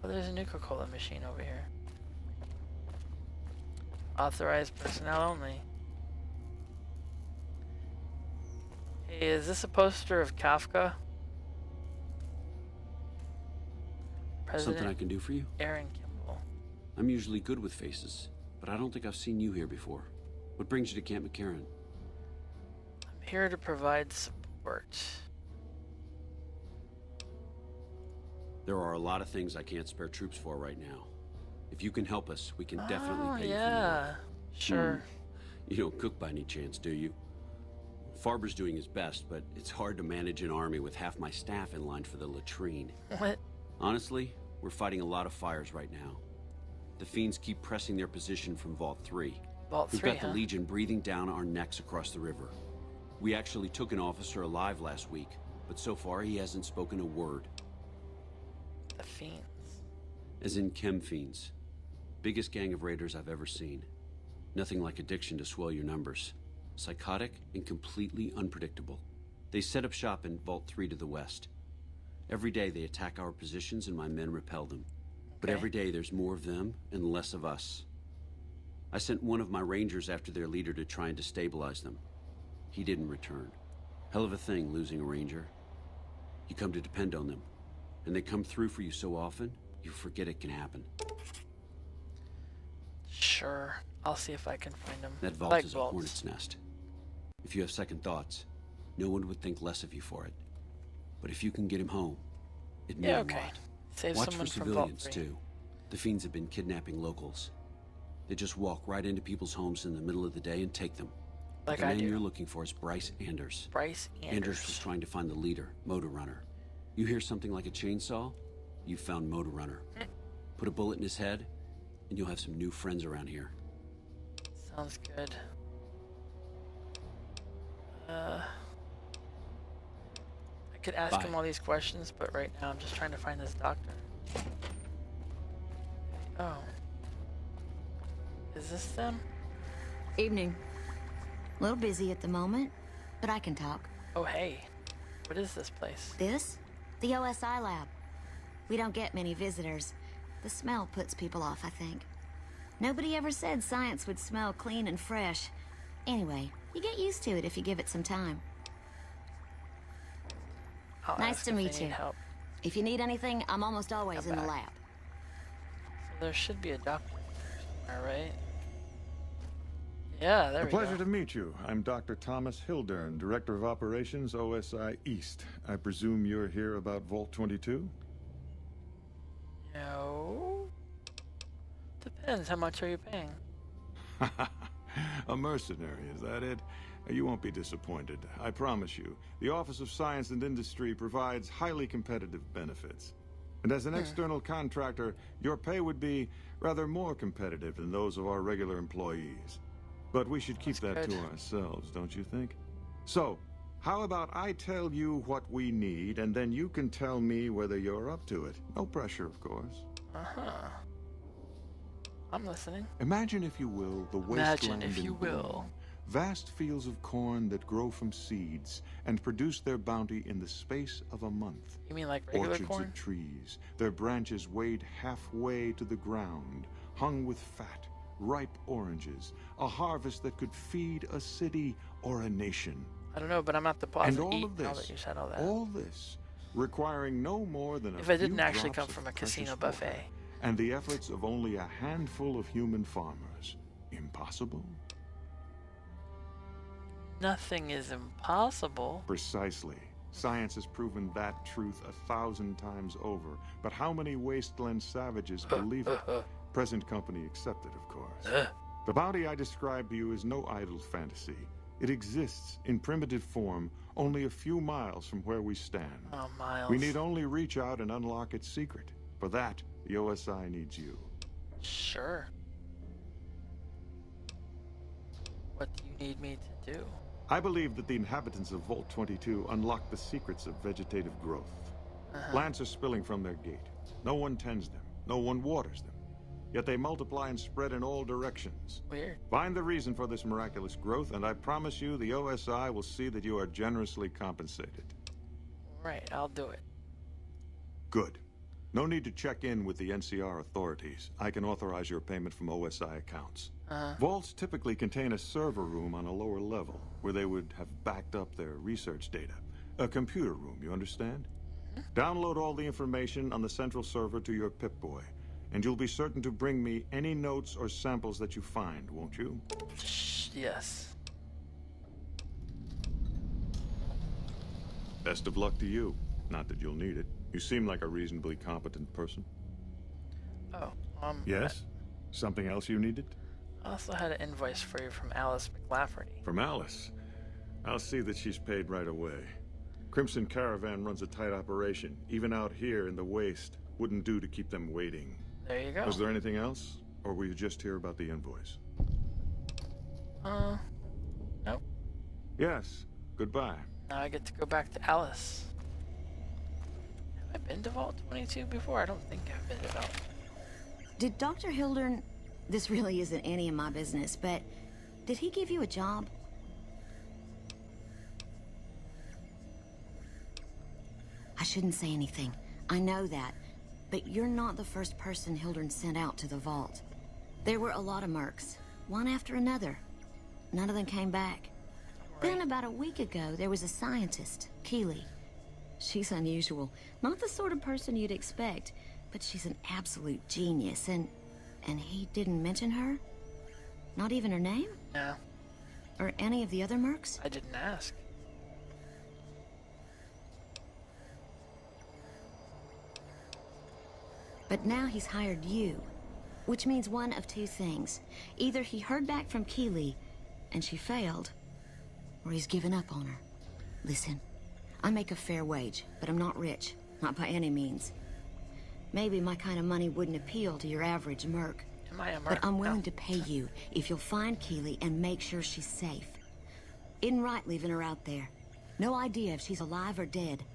Oh, there's a Nuka-Cola machine over here. Authorized personnel only. Hey, is this a poster of Kafka? President Something I can do for you? Aaron Kimball. I'm usually good with faces, but I don't think I've seen you here before. What brings you to Camp McCarran? I'm here to provide support. There are a lot of things I can't spare troops for right now. If you can help us, we can definitely pay you for yeah, sure. You don't cook by any chance, do you? Farber's doing his best, but it's hard to manage an army with half my staff in line for the latrine. What? Honestly, we're fighting a lot of fires right now. The fiends keep pressing their position from Vault 3. Vault We've 3, got the Legion breathing down our necks across the river. We actually took an officer alive last week, but so far he hasn't spoken a word. The fiends. As in chem fiends. Biggest gang of raiders I've ever seen. Nothing like addiction to swell your numbers. Psychotic and completely unpredictable. They set up shop in Vault 3 to the west. Every day they attack our positions and my men repel them. But every day there's more of them and less of us. I sent one of my rangers after their leader to try and destabilize them. He didn't return. Hell of a thing, losing a ranger. You come to depend on them. And they come through for you so often, you forget it can happen. Sure. I'll see if I can find them. That vault is a hornet's nest. If you have second thoughts, no one would think less of you for it. But if you can get him home, it means a lot. Save Watch someone for from civilians, Vault 3. too. The fiends have been kidnapping locals. They just walk right into people's homes in the middle of the day and take them. Like the I man do. you're looking for is Bryce Anders. Bryce Anders. Anders was trying to find the leader, Motor Runner. You hear something like a chainsaw? You found Motor Runner. Put a bullet in his head, and you'll have some new friends around here. Sounds good. I could ask him all these questions, but right now I'm just trying to find this doctor. Oh. Is this them? Evening. A little busy at the moment, but I can talk. Oh, hey. What is this place? This? The OSI lab. We don't get many visitors. The smell puts people off, I think. Nobody ever said science would smell clean and fresh. Anyway, you get used to it if you give it some time. Nice to meet you. Help. If you need anything, I'm almost always in the lab. So there should be a doctor somewhere, right? Yeah, there we go. A pleasure to meet you. I'm Dr. Thomas Hildern, Director of Operations, OSI East. I presume you're here about Vault 22? No. Depends. How much are you paying? A mercenary, is that it? You won't be disappointed, I promise you. The Office of Science and Industry provides highly competitive benefits. And as an external contractor, your pay would be rather more competitive than those of our regular employees. But we should keep that to ourselves, don't you think? So, how about I tell you what we need, and then you can tell me whether you're up to it. No pressure, of course. Uh-huh. I'm listening. Imagine, if you will, the wasteland in bloom. Vast fields of corn that grow from seeds and produce their bounty in the space of a month. You mean like regular Orchards corn? of trees, their branches weighed halfway to the ground, hung with fat, ripe oranges, a harvest that could feed a city or a nation. I don't know, but I'm not the boss And to all eat of this, now that you said all that. all this, requiring no more than if it didn't actually come from a casino buffet. And the efforts of only a handful of human farmers. Impossible? Nothing is impossible. Precisely. Science has proven that truth 1,000 times over. But how many wasteland savages believe it? Present company accepted, of course. The bounty I described to you is no idle fantasy. It exists in primitive form only a few miles from where we stand. Oh, miles. We need only reach out and unlock its secret. For that, the OSI needs you. Sure. What do you need me to do? I believe that the inhabitants of Vault 22 unlock the secrets of vegetative growth. Plants are spilling from their gate. No one tends them. No one waters them. Yet they multiply and spread in all directions. Weird. Find the reason for this miraculous growth, and I promise you the OSI will see that you are generously compensated. Right, I'll do it. Good. No need to check in with the NCR authorities. I can authorize your payment from OSI accounts. Vaults typically contain a server room on a lower level, where they would have backed up their research data. A computer room, you understand? Download all the information on the central server to your Pip-Boy, and you'll be certain to bring me any notes or samples that you find, won't you? Yes. Best of luck to you. Not that you'll need it. You seem like a reasonably competent person. Oh, Yes? Something else you needed? I also had an invoice for you from Alice McLafferty. From Alice. I'll see that she's paid right away. Crimson Caravan runs a tight operation. Even out here in the waste, wouldn't do to keep them waiting. There you go. Was there anything else? Or were you just here about the invoice? Nope. Yes. Goodbye. Now I get to go back to Alice. Have I been to Vault 22 before? I don't think I've been to Vault. Did Dr. Hildern... This really isn't any of my business, but... Did he give you a job? I shouldn't say anything. I know that. But you're not the first person Hildern sent out to the vault. There were a lot of mercs, one after another. None of them came back. Then about a week ago, there was a scientist, Keeley. She's unusual. Not the sort of person you'd expect, but she's an absolute genius, and he didn't mention her? Not even her name? No. Or any of the other mercs? I didn't ask. But now he's hired you, which means one of two things. Either he heard back from Keeley, and she failed, or he's given up on her. Listen, I make a fair wage, but I'm not rich, not by any means. Maybe my kind of money wouldn't appeal to your average merc. Am I a merc? But I'm willing No. to pay you if you'll find Keeley and make sure she's safe. Isn't right leaving her out there. No idea if she's alive or dead.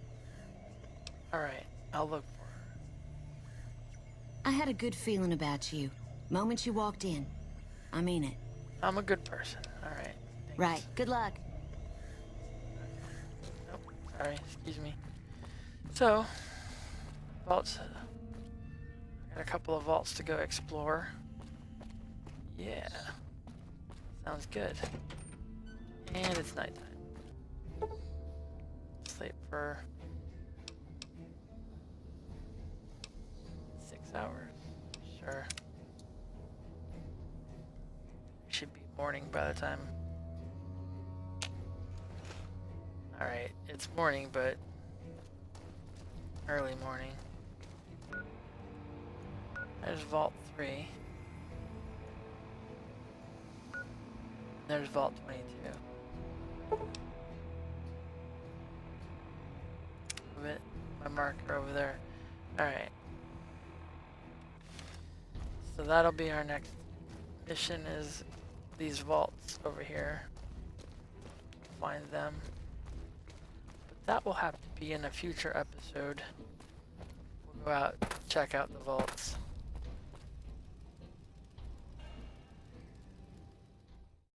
Alright, I'll look for her. I had a good feeling about you. Moment you walked in. I mean it. I'm a good person. Alright. Right. Good luck. Nope. Sorry, excuse me. So, vaults. I got a couple of vaults to go explore. Yeah. Sounds good. And it's nighttime. Sleep for 6 hours. Sure. Should be morning by the time. Alright, it's morning, but early morning. There's Vault 3. There's Vault 22. Move it. My marker over there. Alright. So that'll be our next mission, is these vaults over here. Find them. But that will have to be in a future episode. We'll go out, check out the vaults.